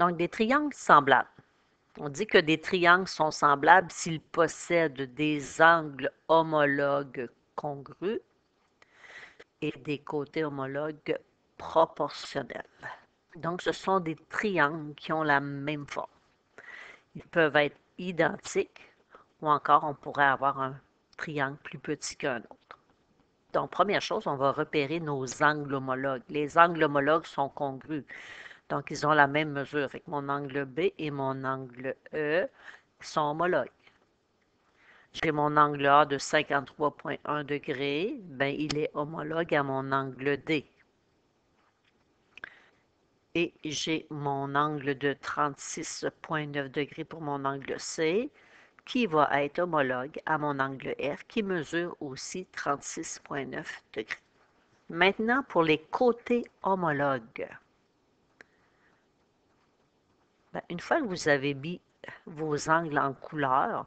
Donc, des triangles semblables. On dit que des triangles sont semblables s'ils possèdent des angles homologues congrus et des côtés homologues proportionnels. Donc, ce sont des triangles qui ont la même forme. Ils peuvent être identiques ou encore on pourrait avoir un triangle plus petit qu'un autre. Donc, première chose, on va repérer nos angles homologues. Les angles homologues sont congrus. Donc, ils ont la même mesure. Avec mon angle B et mon angle E sont homologues. J'ai mon angle A de 53,1 degrés. Ben, il est homologue à mon angle D. Et j'ai mon angle de 36,9 degrés pour mon angle C, qui va être homologue à mon angle F, qui mesure aussi 36,9 degrés. Maintenant, pour les côtés homologues. Ben, une fois que vous avez mis vos angles en couleur,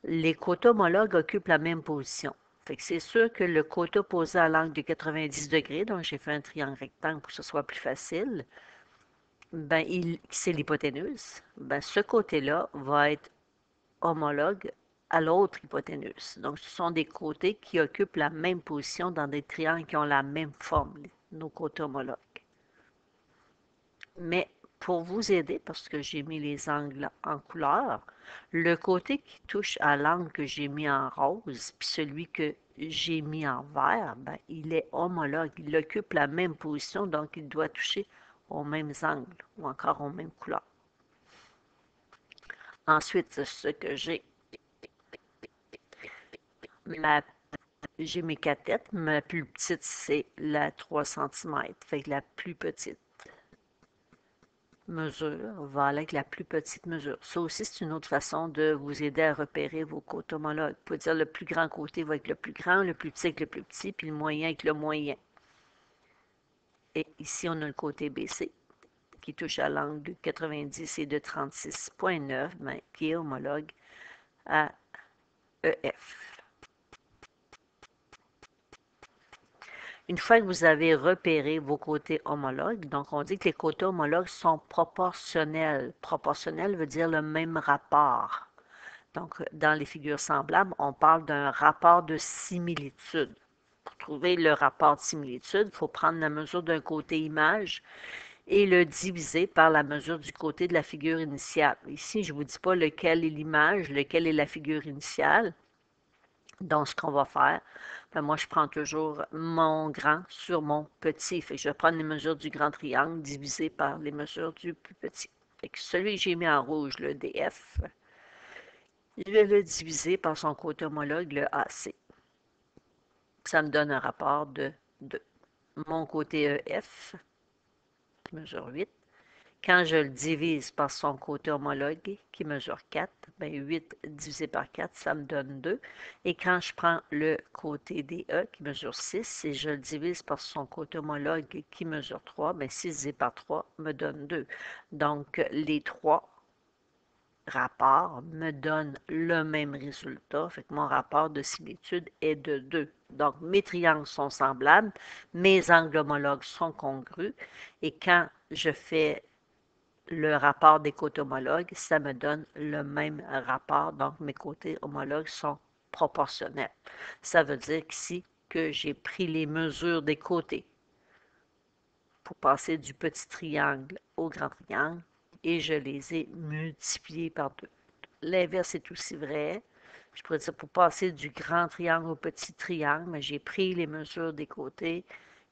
les côtés homologues occupent la même position. Fait que c'est sûr que le côté opposé à l'angle de 90 degrés, donc j'ai fait un triangle rectangle pour que ce soit plus facile, ben, c'est l'hypoténuse. Ben, ce côté-là va être homologue à l'autre hypoténuse. Donc, ce sont des côtés qui occupent la même position dans des triangles qui ont la même forme, nos côtés homologues. Mais pour vous aider, parce que j'ai mis les angles en couleur, le côté qui touche à l'angle que j'ai mis en rose, puis celui que j'ai mis en vert, ben, il est homologue. Il occupe la même position, donc il doit toucher aux mêmes angles ou encore aux mêmes couleurs. Ensuite, ce que j'ai mes cathettes. Ma plus petite, c'est la 3 cm. Fait que la plus petite mesure va aller avec la plus petite mesure. Ça aussi, c'est une autre façon de vous aider à repérer vos côtés homologues. Vous pouvez dire le plus grand côté va avec le plus grand, le plus petit avec le plus petit, puis le moyen avec le moyen. Et ici, on a le côté BC qui touche à l'angle de 90 et de 36,9, ben, qui est homologue à EF. Une fois que vous avez repéré vos côtés homologues, donc on dit que les côtés homologues sont proportionnels. Proportionnel veut dire le même rapport. Donc, dans les figures semblables, on parle d'un rapport de similitude. Pour trouver le rapport de similitude, il faut prendre la mesure d'un côté image et le diviser par la mesure du côté de la figure initiale. Ici, je ne vous dis pas lequel est l'image, lequel est la figure initiale. Donc, ce qu'on va faire, ben moi, je prends toujours mon grand sur mon petit. Fait que je vais prendre les mesures du grand triangle divisé par les mesures du plus petit. Fait que celui que j'ai mis en rouge, le DF, je vais le diviser par son côté homologue, le AC. Ça me donne un rapport de 2. Mon côté EF, qui mesure 8. Quand je le divise par son côté homologue, qui mesure 4, bien 8 divisé par 4, ça me donne 2. Et quand je prends le côté DE, qui mesure 6, et je le divise par son côté homologue, qui mesure 3, bien 6 divisé par 3 me donne 2. Donc, les trois rapports me donnent le même résultat. Fait que mon rapport de similitude est de 2. Donc, mes triangles sont semblables, mes angles homologues sont congrus, et quand je fais le rapport des côtés homologues, ça me donne le même rapport. Donc, mes côtés homologues sont proportionnels. Ça veut dire qu'ici, que j'ai pris les mesures des côtés pour passer du petit triangle au grand triangle et je les ai multipliés par 2. L'inverse est aussi vrai. Je pourrais dire pour passer du grand triangle au petit triangle, mais j'ai pris les mesures des côtés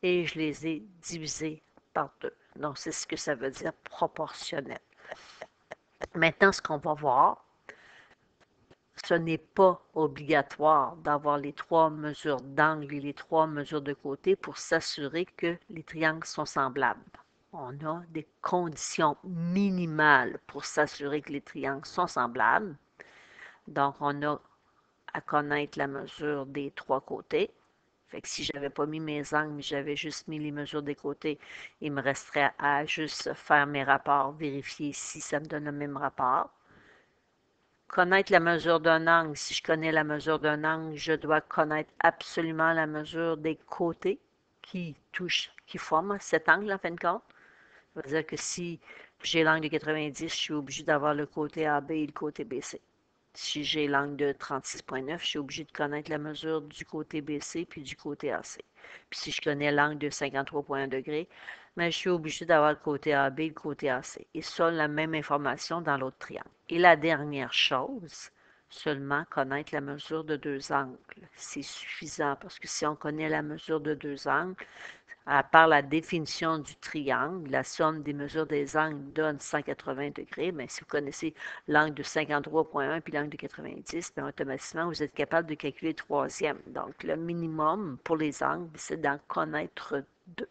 et je les ai divisées par 2. Donc, c'est ce que ça veut dire proportionnel. Maintenant, ce qu'on va voir, ce n'est pas obligatoire d'avoir les 3 mesures d'angle et les 3 mesures de côté pour s'assurer que les triangles sont semblables. On a des conditions minimales pour s'assurer que les triangles sont semblables. Donc, on a à connaître la mesure des 3 côtés. Fait que si je n'avais pas mis mes angles, mais j'avais juste mis les mesures des côtés, il me resterait à juste faire mes rapports, vérifier si ça me donne le même rapport. Connaître la mesure d'un angle. Si je connais la mesure d'un angle, je dois connaître absolument la mesure des côtés qui touchent, qui forment cet angle en fin de compte. Ça veut dire que si J'ai l'angle de 90, je suis obligé d'avoir le côté AB et le côté BC. Si j'ai l'angle de 36,9, je suis obligé de connaître la mesure du côté BC puis du côté AC. Puis si je connais l'angle de 53,1 degrés, mais je suis obligé d'avoir le côté AB et le côté AC. Et ça, la même information dans l'autre triangle. Et la dernière chose, seulement connaître la mesure de deux angles. C'est suffisant parce que si on connaît la mesure de deux angles, à part la définition du triangle, la somme des mesures des angles donne 180 degrés, mais si vous connaissez l'angle de 53,1 puis l'angle de 90, bien, automatiquement, vous êtes capable de calculer le troisième. Donc, le minimum pour les angles, c'est d'en connaître deux.